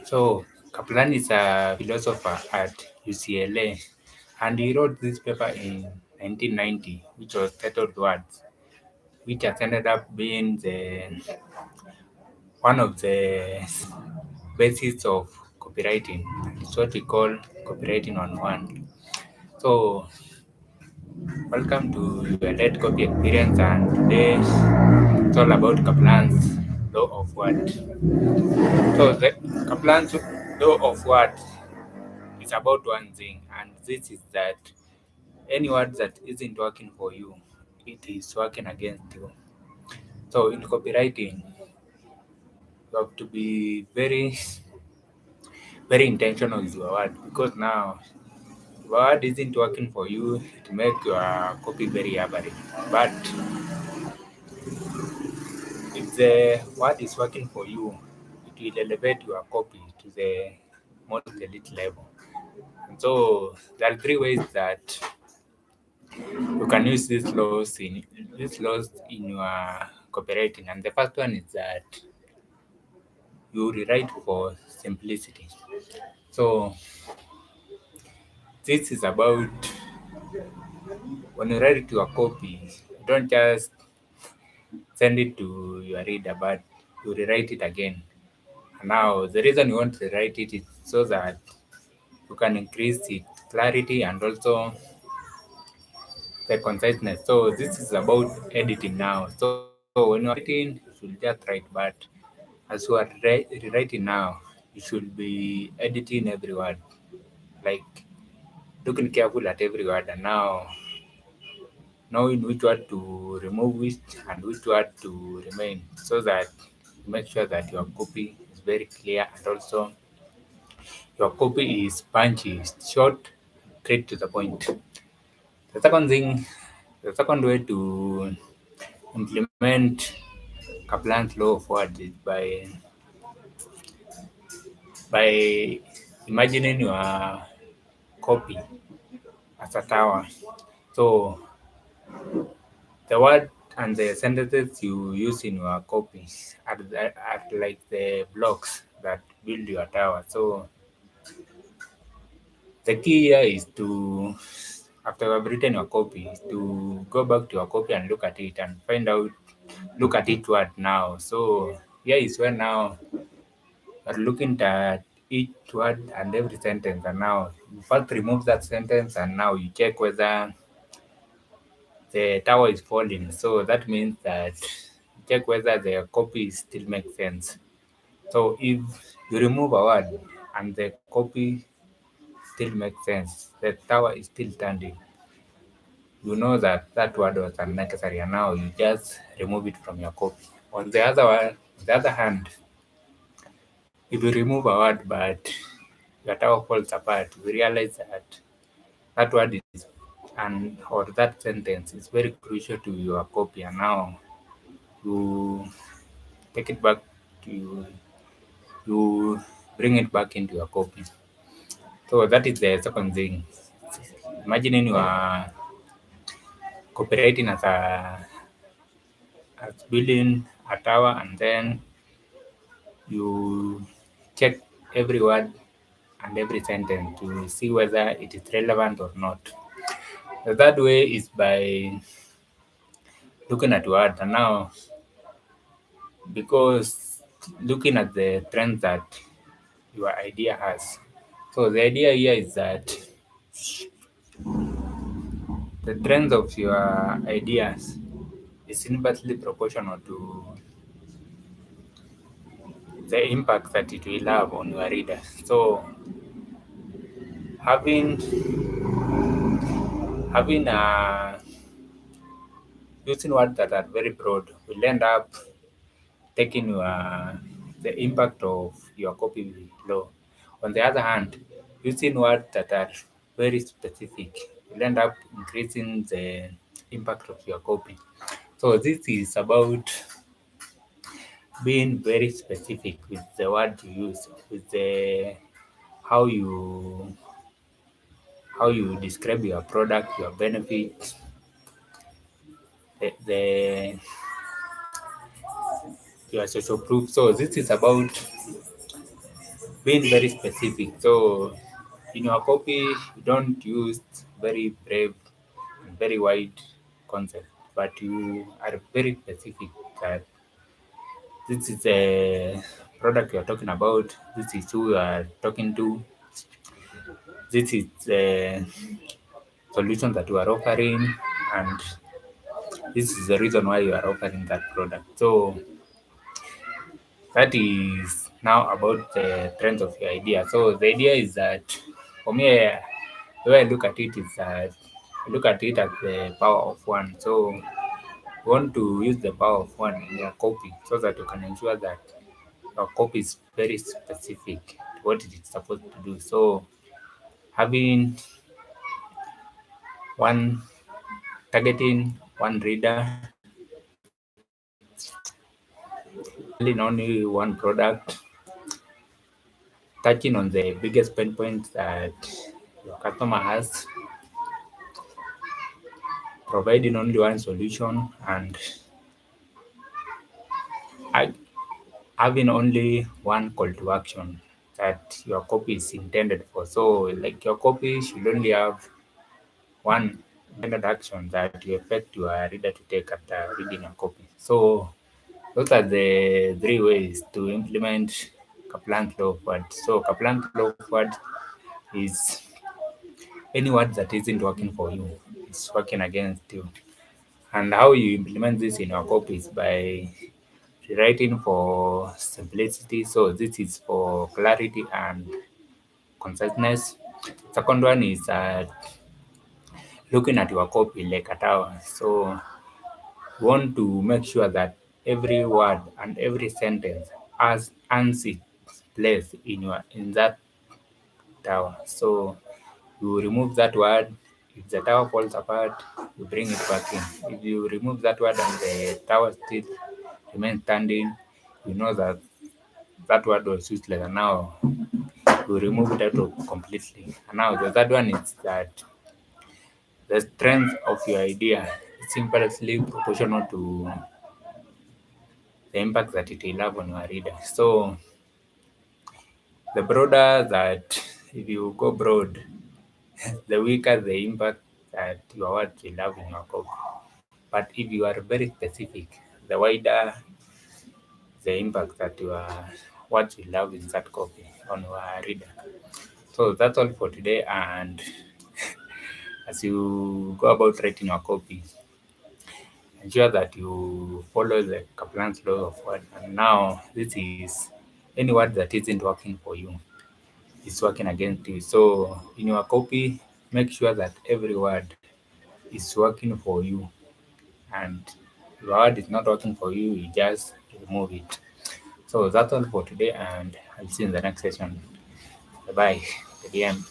So Kaplan is a philosopher at UCLA, and he wrote this paper in 1990, which was titled Words, which has ended up being one of the basis of copywriting. It's what we call copywriting on one. So welcome to your Let Copy experience, and today it's all about Kaplan's law of what. So the Kaplan's law of what is about one thing, and this is that any word that isn't working for you, it is working against you. So in copywriting, you have to be very intentional with your word, because now if your word isn't working for you, it makes your copy very average. But if the word is working for you, it will elevate your copy to the most elite level. And so there are three ways that you can use these laws in your copywriting. And the first one is that you rewrite for simplicity. So this is about when you write your copy, don't just send it to your reader, but you rewrite it again. And now the reason you want to rewrite it is so that you can increase its clarity and also the conciseness. So this is about editing now. So when you're editing, you should just write, but as you are rewriting now, you should be editing every word, like looking careful at every word, and now knowing which word to remove which and which word to remain, so that you make sure that your copy is very clear and also your copy is punchy, short, straight to the point. The second thing, the second way to implement Kaplan's law of words is by imagining your copy as a tower. So the word and the sentences you use in your copy are like the blocks that build your tower. So the key here is to, after you have written your copy, is to go back to your copy and look at it and look at each word now. So here is where now you're looking at each word and every sentence, and now you first remove that sentence, and now you check whether the tower is falling. So that means that check whether the copy still makes sense. So if you remove a word and the copy still makes sense, the tower is still standing, you know that that word was unnecessary, and now you just remove it from your copy. On the other hand, if you remove a word but your tower falls apart, you realize that that word is or that sentence is very crucial to your copy, and now you take it back to you bring it back into your copy. So that is the second thing. Imagining you are cooperating as building a tower, and then you check every word and every sentence to see whether it is relevant or not. The third way is by looking at words, and now because looking at the trends that your idea has. So the idea here is that the trends of your ideas is inversely proportional to the impact that it will have on your readers. So having having using words that are very broad will end up taking the impact of your copy low. On the other hand, using words that are very specific will end up increasing the impact of your copy. So this is about being very specific with the word you use, with the how you how you describe your product, your benefits, the your social proof. So this is about being very specific. So in your copy, you don't use very brave and very wide concept, but you are very specific that this is a product you're talking about, this is who you are talking to, this is a solution that you are offering, and this is the reason why you are offering that product. So that is now about the trends of your idea. So the idea is that for me, the way I look at it is that I look at it as the power of one. So you want to use the power of one in your copy so that you can ensure that your copy is very specific to what it is supposed to do. So having one targeting one reader, selling only one product, touching on the biggest pain points that your customer has, providing only one solution, and ha- having only one call to action that your copy is intended for. So, like your copy should only have one intended action that you expect your reader to take after reading your copy. So, those are the three ways to implement Kaplan's law of words. So, Kaplan's law of words is any word that isn't working for you is working against you. And how you implement this in your copy is by rewriting for simplicity. So this is for clarity and conciseness. Second one is looking at your copy like a tower. So you want to make sure that every word and every sentence has earns its place in that tower. So you remove that word. If the tower falls apart, you bring it back in. If you remove that word and the tower still remains standing, you know that that word was useless. And now you remove that completely. And now the third one is that the strength of your idea is inversely proportional to the impact that it will have on your reader. So the broader that if you go broad, the weaker the impact that your words will have in your copy. But if you are very specific, the wider the impact that your words will have in that copy on your reader. So that's all for today. And as you go about writing your copy, ensure that you follow the Kaplan's law of word. And now this is any word that isn't working for you is working against you. So in your copy, make sure that every word is working for you, and if your word is not working for you, you just remove it. So that's all for today, and I'll see you in the next session. Bye bye. At the end.